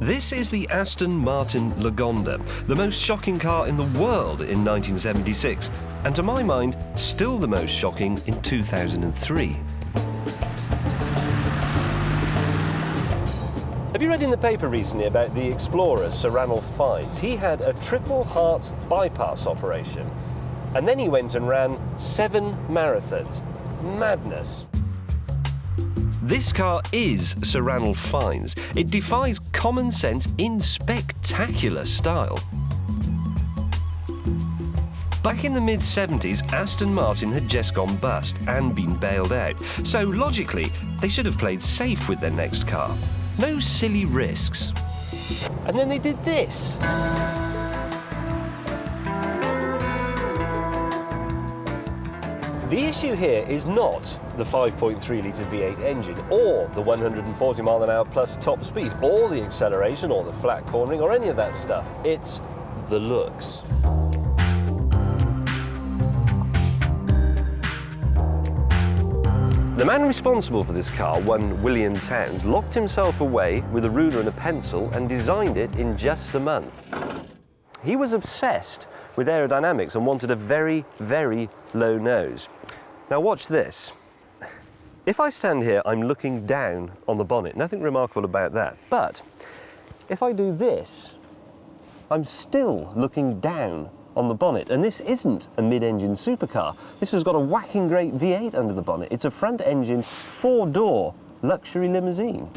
This is the Aston Martin Lagonda, the most shocking car in the world in 1976, and to my mind, still the most shocking in 2003. Have you read in the paper recently about the explorer Sir Ranulph Fiennes? He had a triple heart bypass operation, and then he went and ran 7 marathons. Madness. This car is Sir Ranulph Fiennes. It defies common sense in spectacular style. Back in the mid-70s, Aston Martin had just gone bust and been bailed out. So logically, they should have played safe with their next car. No silly risks. And then they did this. The issue here is not the 5.3-litre V8 engine, or the 140 mph plus top speed, or the acceleration, or the flat cornering, or any of that stuff. It's the looks. The man responsible for this car, one William Towns, locked himself away with a ruler and a pencil and designed it in just a month. He was obsessed with aerodynamics and wanted a very, very low nose. Now watch this. If I stand here, I'm looking down on the bonnet. Nothing remarkable about that. But if I do this, I'm still looking down on the bonnet. And this isn't a mid-engine supercar. This has got a whacking great V8 under the bonnet. It's a front-engine, 4-door luxury limousine.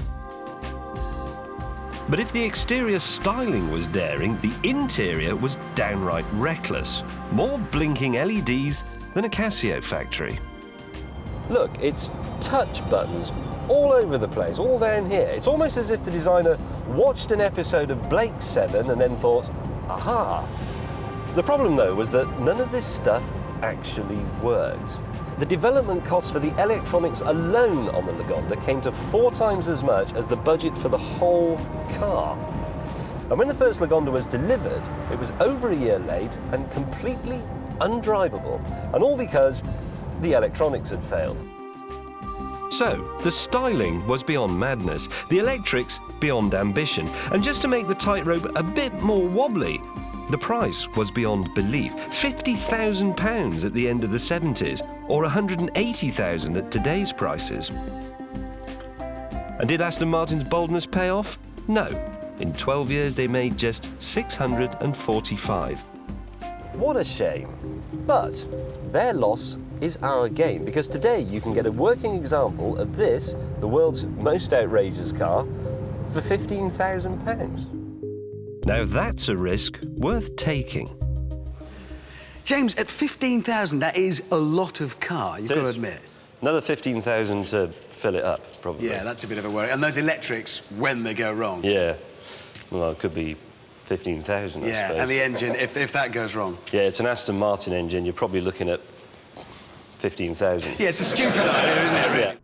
But if the exterior styling was daring, the interior was downright reckless. More blinking LEDs than a Casio factory. Look, it's touch buttons all over the place, all down here. It's almost as if the designer watched an episode of Blake 7 and then thought, aha. The problem, though, was that none of this stuff actually worked. The development costs for the electronics alone on the Lagonda came to 4 times as much as the budget for the whole car. And when the first Lagonda was delivered, it was over a year late and completely undrivable, and all because the electronics had failed. So, the styling was beyond madness, the electrics beyond ambition, and just to make the tightrope a bit more wobbly, the price was beyond belief. £50,000 at the end of the 70s, or £180,000 at today's prices. And did Aston Martin's boldness pay off? No. In 12 years, they made just 645. What a shame. But their loss is our gain, because today you can get a working example of this, the world's most outrageous car, for £15,000. Now that's a risk worth taking. James, at 15,000, that is a lot of car, you've got to admit. Another 15,000 to fill it up, probably. Yeah, that's a bit of a worry. And those electrics, when they go wrong. Yeah. Well, it could be 15,000, I suppose. Yeah, and the engine, if that goes wrong. Yeah, it's an Aston Martin engine. You're probably looking at 15,000. Yeah, it's a stupid idea, isn't it, really? Yeah.